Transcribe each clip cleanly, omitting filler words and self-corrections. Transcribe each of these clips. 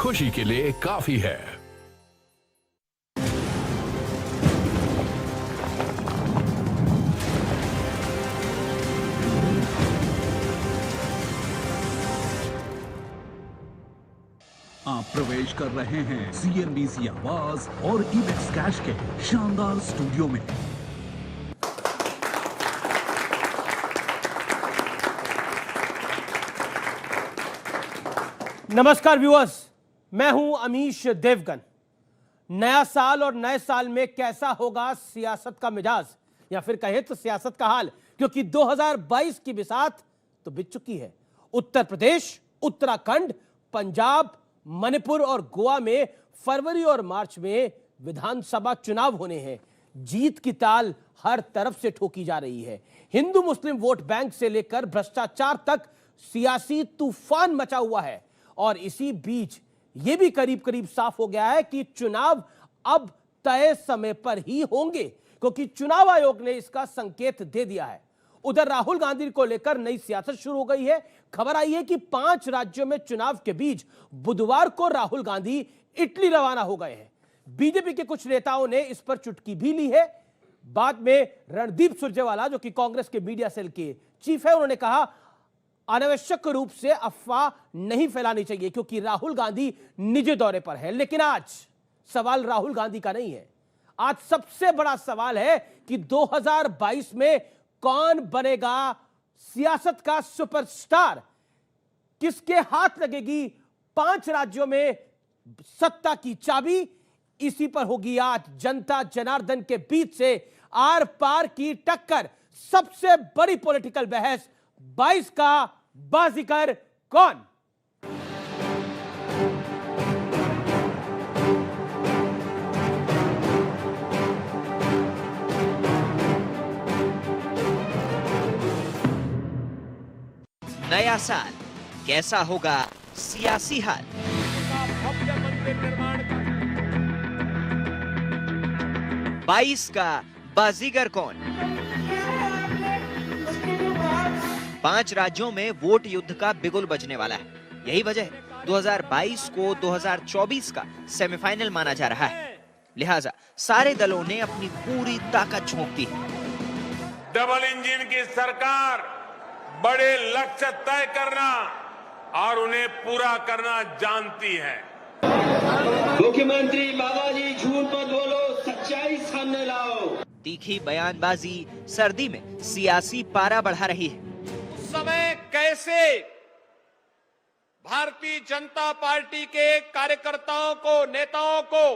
खुशी के लिए काफी है। आप प्रवेश कर रहे हैं CNBC आवाज और इबेक्स कैश के शानदार स्टूडियो में। नमस्कार व्यूअर्स, मैं हूं अमीश देवगन। नया साल और नए साल में कैसा होगा सियासत का मिजाज, या फिर कहें तो सियासत का हाल, क्योंकि 2022 की बिसात तो बीत चुकी है। उत्तर प्रदेश, उत्तराखंड, पंजाब, मणिपुर और गोवा में फरवरी और मार्च में विधानसभा चुनाव होने हैं। जीत की ताल हर तरफ से ठोकी जा रही है। हिंदू मुस्लिम वोट बैंक से लेकर भ्रष्टाचार तक सियासी तूफान मचा हुआ है। और इसी बीच यह भी करीब करीब साफ हो गया है कि चुनाव अब तय समय पर ही होंगे, क्योंकि चुनाव आयोग ने इसका संकेत दे दिया है। उधर राहुल गांधी को लेकर नई सियासत शुरू हो गई है। खबर आई है कि 5 राज्यों में चुनाव के बीच बुधवार को राहुल गांधी इटली रवाना हो गए हैं। बीजेपी के कुछ नेताओं ने इस पर चुटकी भी ली है। बाद में रणदीप सुरजेवाला, जो कि कांग्रेस के मीडिया सेल के चीफ है, उन्होंने कहा अनावश्यक रूप से अफवाह नहीं फैलानी चाहिए, क्योंकि राहुल गांधी निजी दौरे पर है। लेकिन आज सवाल राहुल गांधी का नहीं है। आज सबसे बड़ा सवाल है कि 2022 में कौन बनेगा सियासत का सुपरस्टार, किसके हाथ लगेगी 5 राज्यों में सत्ता की चाबी। इसी पर होगी आज जनता जनार्दन के बीच से आर पार की टक्कर। सबसे बड़ी पॉलिटिकल बहस, 22 का बाजीगर कौन। नया साल कैसा होगा सियासी हाल। 22 का बाजीगर कौन। 5 राज्यों में वोट युद्ध का बिगुल बजने वाला है। यही वजह है 2022 को 2024 का सेमीफाइनल माना जा रहा है। लिहाजा सारे दलों ने अपनी पूरी ताकत झोंक दी है। डबल इंजन की सरकार बड़े लक्ष्य तय करना और उन्हें पूरा करना जानती है। मुख्यमंत्री बाबा जी झूठ मत बोलो, सच्चाई सामने लाओ। तीखी बयानबाजी सर्दी में सियासी पारा बढ़ा रही है। उस समय कैसे भारतीय जनता पार्टी के कार्यकर्ताओं को, नेताओं को,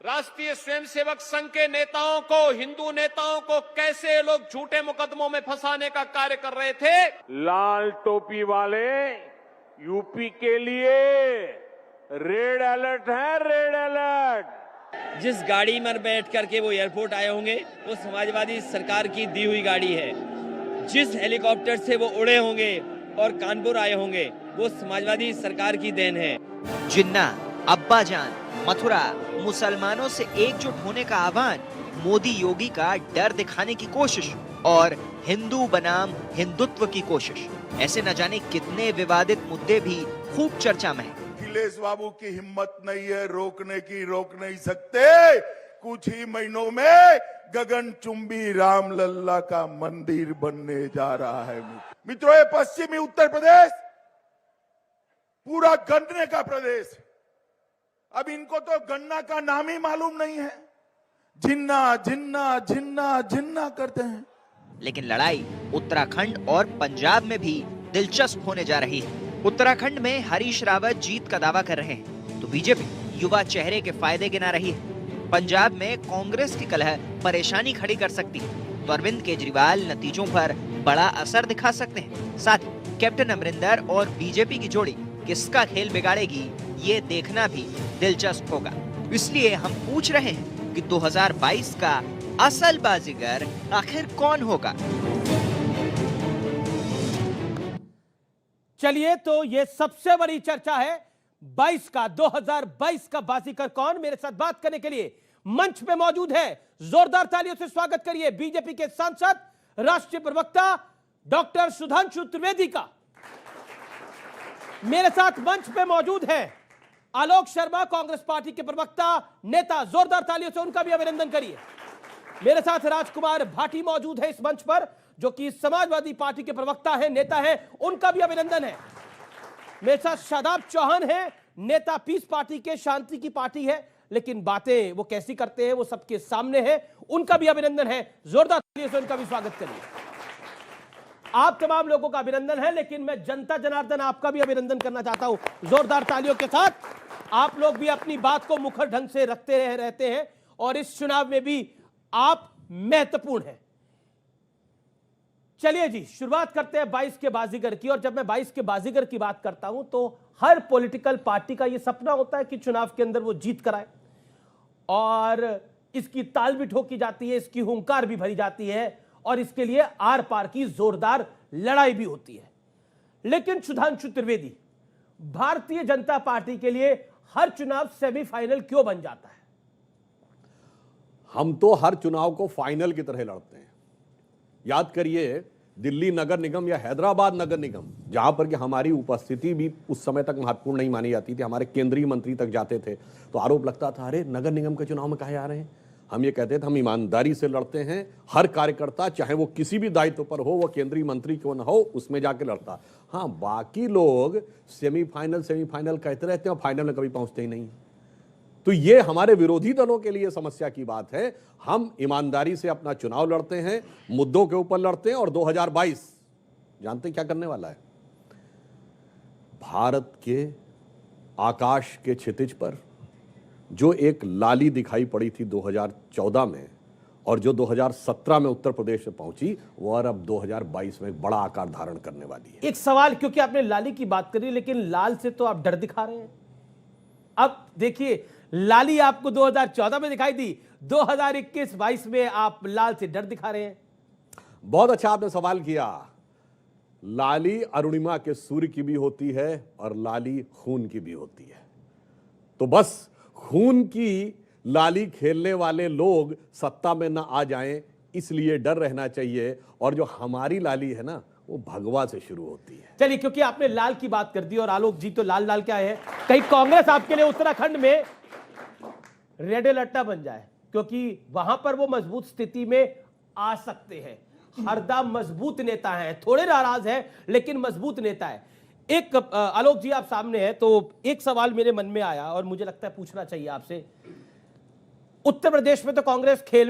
राष्ट्रीय स्वयंसेवक संघ के नेताओं को, हिंदू नेताओं को कैसे लोग झूठे मुकदमों में फंसाने का कार्य कर रहे थे। लाल टोपी वाले यूपी के लिए रेड अलर्ट है, रेड अलर्ट। जिस गाड़ी में बैठ करके वो एयरपोर्ट आए होंगे वो समाजवादी सरकार की दी हुई गाड़ी है। जिस हेलीकॉप्टर से वो उड़े होंगे और कानपुर आए होंगे वो समाजवादी सरकार की देन है। जिन्ना, अब्बाजान, मथुरा, मुसलमानों से एकजुट होने का आह्वान, मोदी योगी का डर दिखाने की कोशिश और हिंदू बनाम हिंदुत्व की कोशिश। ऐसे न जाने कितने विवादित मुद्दे भी खूब चर्चा में हैं। अखिलेश बाबू की हिम्मत नहीं है रोकने की, रोक नहीं सकते। कुछ ही महीनों में गगनचुंबी रामलल्ला का मंदिर बनने जा रहा है। मित्रों, ये पश्चिमी उत्तर प्रदेश पूरा गन्ने का प्रदेश। अब इनको तो गन्ना का नाम ही मालूम नहीं है। जिन्ना जिन्ना जिन्ना जिन्ना करते हैं। लेकिन लड़ाई उत्तराखंड और पंजाब में भी दिलचस्प होने जा रही है। उत्तराखंड में हरीश रावत जीत का दावा कर रहे हैं तो बीजेपी युवा चेहरे के फायदे गिना रही है। पंजाब में कांग्रेस की कलह परेशानी खड़ी कर सकती है तो अरविंद केजरीवाल नतीजों पर बड़ा असर दिखा सकते हैं। साथ ही कैप्टन अमरिंदर और बीजेपी की जोड़ी किसका खेल बिगाड़ेगी, ये देखना भी दिलचस्प होगा। इसलिए हम पूछ रहे हैं कि 2022 का असल बाजीगर आखिर कौन होगा। चलिए, तो ये सबसे बड़ी चर्चा है 2022 का बाजीगर कौन। मेरे साथ बात करने के लिए मंच पे मौजूद है, जोरदार तालियों से स्वागत करिए बीजेपी के सांसद, राष्ट्रीय प्रवक्ता डॉक्टर सुधांशु त्रिवेदी का। मेरे साथ मंच पे मौजूद है आलोक शर्मा कांग्रेस पार्टी के प्रवक्ता नेता, जोरदार तालियों से उनका भी अभिनंदन करिए। मेरे साथ राजकुमार भाटी मौजूद है इस मंच पर, जो कि समाजवादी पार्टी के प्रवक्ता है, नेता है, उनका भी अभिनंदन है। मेरे साथ शादाब चौहान है, नेता पीस पार्टी के, शांति की पार्टी है, लेकिन बातें वो कैसी करते हैं वो सबके सामने है, उनका भी अभिनंदन है। जोरदार तालियों से उनका भी स्वागत करिए। आप तमाम लोगों का अभिनंदन है, लेकिन मैं जनता जनार्दन आपका भी अभिनंदन करना चाहता हूं जोरदार तालियों के साथ। आप लोग भी अपनी बात को मुखर ढंग से रखते रहते हैं और इस चुनाव में भी आप महत्वपूर्ण हैं। चलिए जी, शुरुआत करते हैं 22 के बाजीगर की। और जब मैं 22 के बाजीगर की बात करता हूं तो हर पॉलिटिकल पार्टी का यह सपना होता है कि चुनाव के अंदर वो जीत कराए, और इसकी ताल भी ठोकी जाती है, इसकी हुंकार भी भरी जाती है, और इसके लिए आर पार की जोरदार लड़ाई भी होती है। लेकिन सुधांशु त्रिवेदी, भारतीय जनता पार्टी के लिए हर चुनाव सेमीफाइनल क्यों बन जाता है? हम तो हर चुनाव को फाइनल की तरह लड़ते हैं। याद करिए, दिल्ली नगर निगम या हैदराबाद नगर निगम, जहां पर कि हमारी उपस्थिति भी उस समय तक महत्वपूर्ण नहीं मानी जाती थी, हमारे केंद्रीय मंत्री तक जाते थे, तो आरोप लगता था, अरे नगर निगम के चुनाव में काहे आ रहे हैं। हम ये कहते थे, हम ईमानदारी से लड़ते हैं। हर कार्यकर्ता, चाहे वो किसी भी दायित्व पर हो, वो केंद्रीय मंत्री क्यों न हो, उसमें जाके लड़ता। हाँ, बाकी लोग सेमीफाइनल कहते रहते हैं और फाइनल में कभी पहुंचते ही नहीं। तो ये हमारे विरोधी दलों के लिए समस्या की बात है। हम ईमानदारी से अपना चुनाव लड़ते हैं, मुद्दों के ऊपर लड़ते हैं, और 2022 जानते हैं क्या करने वाला है? भारत के आकाश के क्षितिज पर जो एक लाली दिखाई पड़ी थी 2014 में, और जो 2017 में उत्तर प्रदेश में पहुंची, वो अब 2022 में एक बड़ा आकार धारण करने वाली है। एक सवाल, क्योंकि आपने लाली की बात करी, लेकिन लाल से तो आप डर दिखा रहे हैं। अब देखिए, लाली आपको 2014 में दिखाई दी, 2021-22 में आप लाल से डर दिखा रहे हैं। बहुत अच्छा आपने सवाल किया। लाली अरुणिमा के सूर्य की भी होती है और लाली खून की भी होती है। तो बस खून की लाली खेलने वाले लोग सत्ता में ना आ जाएं, इसलिए डर रहना चाहिए। और जो हमारी लाली है ना, वो भगवा से शुरू होती है। चलिए, क्योंकि आपने लाल की बात कर दी, और आलोक जी तो लाल लाल क्या है, कहीं कांग्रेस आपके लिए उत्तराखंड में रेड अलर्टा बन जाए, क्योंकि वहां पर वो मजबूत स्थिति में आ सकते हैं। हरदा मजबूत नेता है, थोड़े नाराज है, लेकिन मजबूत नेता है। एक आलोक जी आप सामने हैं, तो एक सवाल मेरे मन में आया और मुझे लगता है पूछना चाहिए आपसे। उत्तर प्रदेश में तो कांग्रेस खेल में